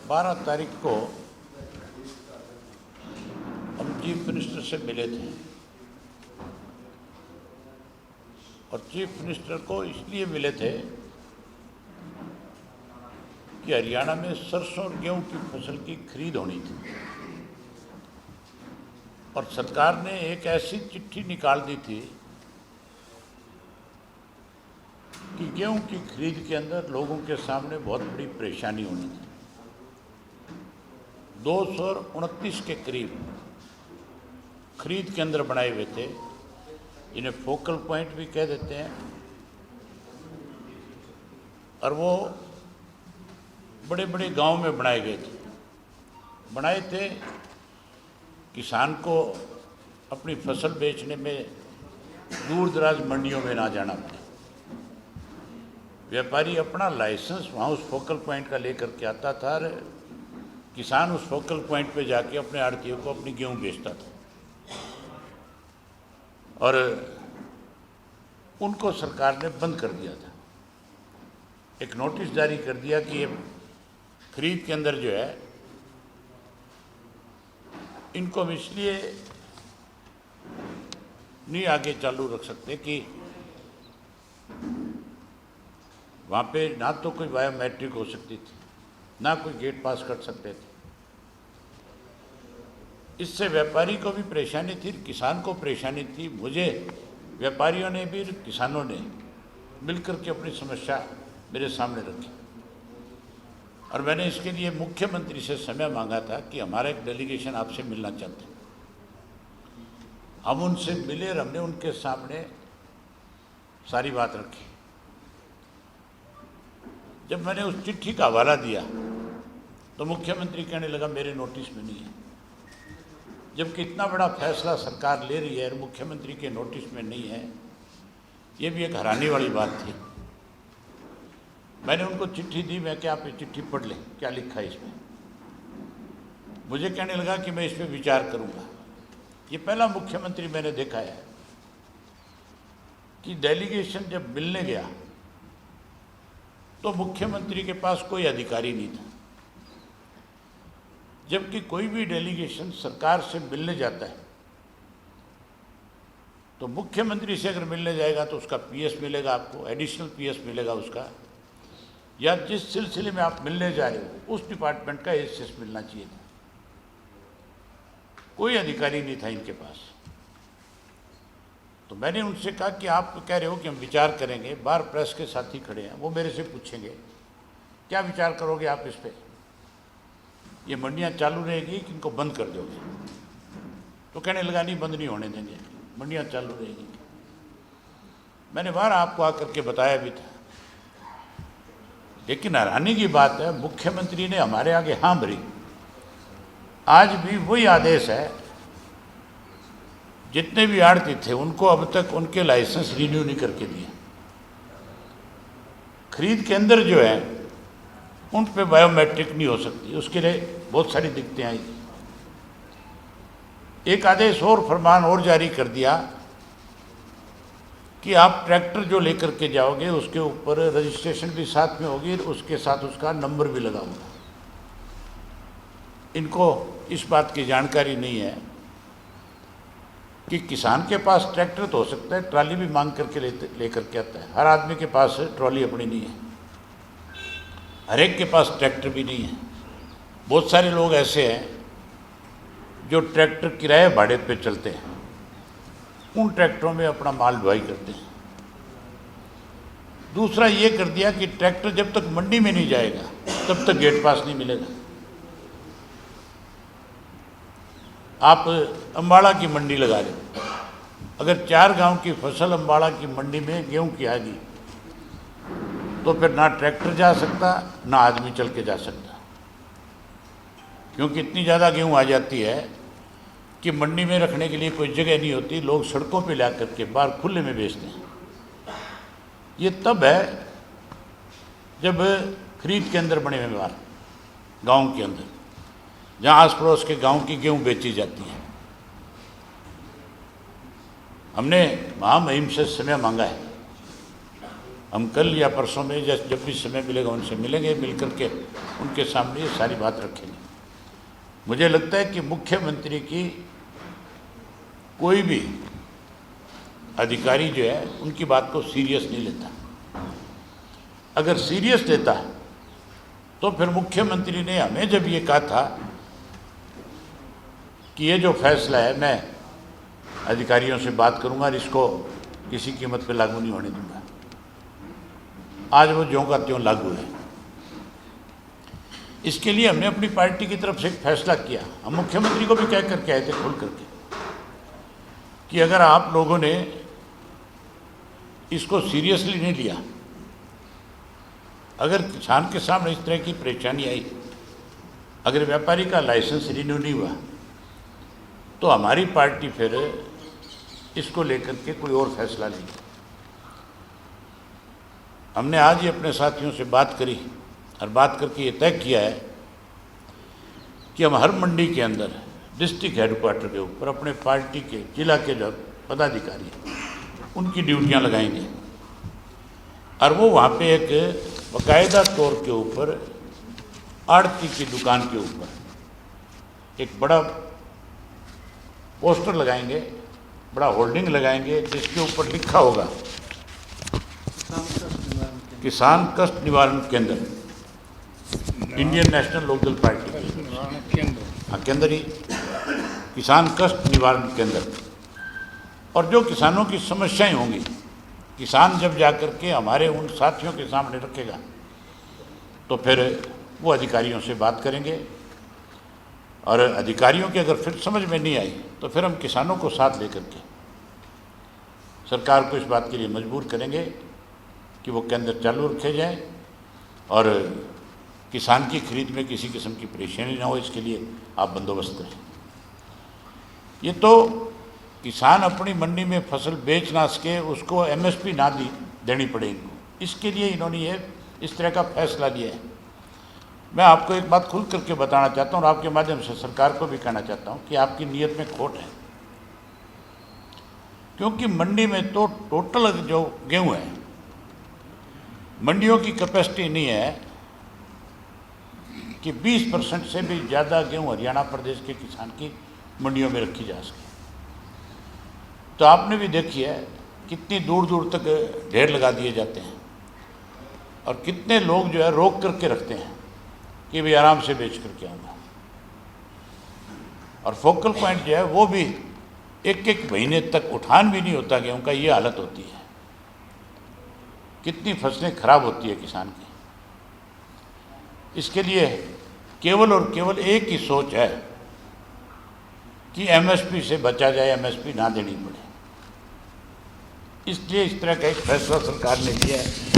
12 तारीख को हम चीफ मिनिस्टर से मिले थे और चीफ मिनिस्टर को इसलिए मिले थे कि हरियाणा में सरसों और गेहूं की फसल की खरीद होनी थी और सरकार ने एक ऐसी चिट्ठी निकाल दी थी कि गेहूं की खरीद के अंदर लोगों के सामने बहुत बड़ी परेशानी होनी थी। 229 के करीब खरीद केंद्र बनाए हुए थे, इन्हें फोकल पॉइंट भी कह देते हैं, और वो बड़े बड़े गांव में बनाए गए थे। किसान को अपनी फसल बेचने में दूर दराज मंडियों में ना जाना पड़े। व्यापारी अपना लाइसेंस वहाँ उस फोकल पॉइंट का लेकर के आता था और किसान उस फोकल पॉइंट पे जाके अपने आड़तियों को अपनी गेहूँ बेचता था और उनको सरकार ने बंद कर दिया था। एक नोटिस जारी कर दिया कि ये खरीद के अंदर जो है इनको हम इसलिए नहीं आगे चालू रख सकते कि वहाँ पे ना तो कोई बायोमेट्रिक हो सकती थी, ना कोई गेट पास कर सकते थे। इससे व्यापारी को भी परेशानी थी, किसान को परेशानी थी। मुझे व्यापारियों ने भी, किसानों ने मिलकर के अपनी समस्या मेरे सामने रखी और मैंने इसके लिए मुख्यमंत्री से समय मांगा था कि हमारा एक डेलीगेशन आपसे मिलना चाहते हैं। हम उनसे मिले और हमने उनके सामने सारी बात रखी। जब मैंने उस चिट्ठी का हवाला दिया तो मुख्यमंत्री कहने लगा मेरे नोटिस में नहीं है। जबकि इतना बड़ा फैसला सरकार ले रही है और मुख्यमंत्री के नोटिस में नहीं है, ये भी एक हैरानी वाली बात थी। मैंने उनको चिट्ठी दी, मैं क्या आप ये चिट्ठी पढ़ लें, क्या लिखा है इसमें। मुझे कहने लगा कि मैं इस पर विचार करूंगा। ये पहला मुख्यमंत्री मैंने देखा है कि डेलीगेशन जब मिलने गया तो मुख्यमंत्री के पास कोई अधिकारी नहीं था। जबकि कोई भी डेलीगेशन सरकार से मिलने जाता है तो मुख्यमंत्री से अगर मिलने जाएगा तो उसका पीएस मिलेगा, आपको एडिशनल पीएस मिलेगा उसका, या जिस सिलसिले में आप मिलने जा रहे हो उस डिपार्टमेंट का एएसएस मिलना चाहिए था। कोई अधिकारी नहीं था इनके पास। तो मैंने उनसे कहा कि आप कह रहे हो कि हम विचार करेंगे, बाहर प्रेस के साथी खड़े हैं, वो मेरे से पूछेंगे क्या विचार करोगे आप इस पर, ये मंडियाँ चालू रहेगी कि इनको बंद कर दोगे। तो कहने लगा नहीं, बंद नहीं होने देंगे, मंडियाँ चालू रहेगी। मैंने बाहर आपको आकर के बताया भी था। लेकिन हैरानी की बात है, मुख्यमंत्री ने हमारे आगे हाँ भरी। आज भी वही आदेश है, जितने भी आड़ती थे उनको अब तक उनके लाइसेंस रिन्यू नहीं करके दिए। खरीद के अंदर जो है उन पे बायोमेट्रिक नहीं हो सकती, उसके लिए बहुत सारी दिक्कतें आई। एक आदेश और, फरमान और जारी कर दिया कि आप ट्रैक्टर जो लेकर के जाओगे उसके ऊपर रजिस्ट्रेशन भी साथ में होगी, उसके साथ उसका नंबर भी लगा होगा। इनको इस बात की जानकारी नहीं है कि किसान के पास ट्रैक्टर तो हो सकता है, ट्रॉली भी मांग करके लेकर के आता है। हर आदमी के पास ट्रॉली अपनी नहीं है, हर एक के पास ट्रैक्टर भी नहीं है। बहुत सारे लोग ऐसे हैं जो ट्रैक्टर किराए भाड़े पे चलते हैं, उन ट्रैक्टरों में अपना माल ढुलाई करते हैं। दूसरा ये कर दिया कि ट्रैक्टर जब तक मंडी में नहीं जाएगा तब तक गेट पास नहीं मिलेगा। आप अम्बाड़ा की मंडी लगा रहे हो, अगर 4 गांव की फसल अम्बाड़ा की मंडी में गेहूं की आ गई तो फिर ना ट्रैक्टर जा सकता, ना आदमी चल के जा सकता, क्योंकि इतनी ज़्यादा गेहूं आ जाती है कि मंडी में रखने के लिए कोई जगह नहीं होती। लोग सड़कों पे ला करके बाहर खुले में बेचते हैं। ये तब है जब खरीद के अंदर बने हुए बाहर गाँव के अंदर, जहाँ आस पड़ोस के गांव की गेहूं बेची जाती है। हमने महामहिम से समय मांगा है, हम कल या परसों में जब भी समय मिलेगा उनसे मिलेंगे, मिल करके उनके सामने ये सारी बात रखेंगे। मुझे लगता है कि मुख्यमंत्री की कोई भी अधिकारी जो है उनकी बात को सीरियस नहीं लेता। अगर सीरियस लेता तो फिर मुख्यमंत्री ने हमें जब ये कहा था कि ये जो फैसला है मैं अधिकारियों से बात करूंगा और इसको किसी कीमत पे लागू नहीं होने दूंगा, आज वो ज्यों का त्यों लागू है। इसके लिए हमने अपनी पार्टी की तरफ से एक फैसला किया। हम मुख्यमंत्री को भी कह करके आए थे खुल करके कि अगर आप लोगों ने इसको सीरियसली नहीं लिया, अगर किसान के सामने इस तरह की परेशानी आई, अगर व्यापारी का लाइसेंस रिन्यू नहीं हुआ, तो हमारी पार्टी फिर इसको लेकर के कोई और फैसला लेगी। हमने आज ही अपने साथियों से बात करी और बात करके ये तय किया है कि हम हर मंडी के अंदर डिस्ट्रिक्ट हेडक्वार्टर के ऊपर अपने पार्टी के जिला के जो पदाधिकारी हैं उनकी ड्यूटियां लगाएंगे और वो वहाँ पे एक बाकायदा तौर के ऊपर आड़ती की दुकान के ऊपर एक बड़ा पोस्टर लगाएंगे, बड़ा होर्डिंग लगाएंगे जिसके ऊपर लिखा होगा किसान कष्ट निवारण केंद्र, इंडियन नेशनल लोकदल पार्टी केंद्र ही किसान कष्ट निवारण केंद्र। और जो किसानों की समस्याएं होंगी किसान जब जाकर के हमारे उन साथियों के सामने रखेगा तो फिर वो अधिकारियों से बात करेंगे और अधिकारियों की अगर फिर समझ में नहीं आई तो फिर हम किसानों को साथ लेकर के सरकार को इस बात के लिए मजबूर करेंगे कि वो केंद्र चालू रखे जाएं और किसान की खरीद में किसी किस्म की परेशानी ना हो, इसके लिए आप बंदोबस्त करें। ये तो किसान अपनी मंडी में फसल बेच ना सके, उसको एमएसपी ना देनी पड़े इनको, इसके लिए इन्होंने ये इस तरह का फैसला लिया है। मैं आपको एक बात खुल करके बताना चाहता हूँ और आपके माध्यम से सरकार को भी कहना चाहता हूँ कि आपकी नीयत में खोट है, क्योंकि मंडी में तो टोटल जो गेहूँ है मंडियों की कैपेसिटी नहीं है कि 20% से भी ज़्यादा गेहूँ हरियाणा प्रदेश के किसान की मंडियों में रखी जा सके। तो आपने भी देखी है कितनी दूर दूर तक ढेर लगा दिए जाते हैं और कितने लोग जो है रोक करके रखते हैं कि भाई आराम से बेच करके आऊँगा। और फोकल पॉइंट जो है वो भी एक एक महीने तक उठान भी नहीं होता गेहूँ का, ये हालत होती है। कितनी फसलें खराब होती है किसान की। इसके लिए केवल और केवल एक ही सोच है कि एमएसपी से बचा जाए, एमएसपी ना देनी पड़े। इसलिए इस तरह का एक फैसला सरकार ने लिया है।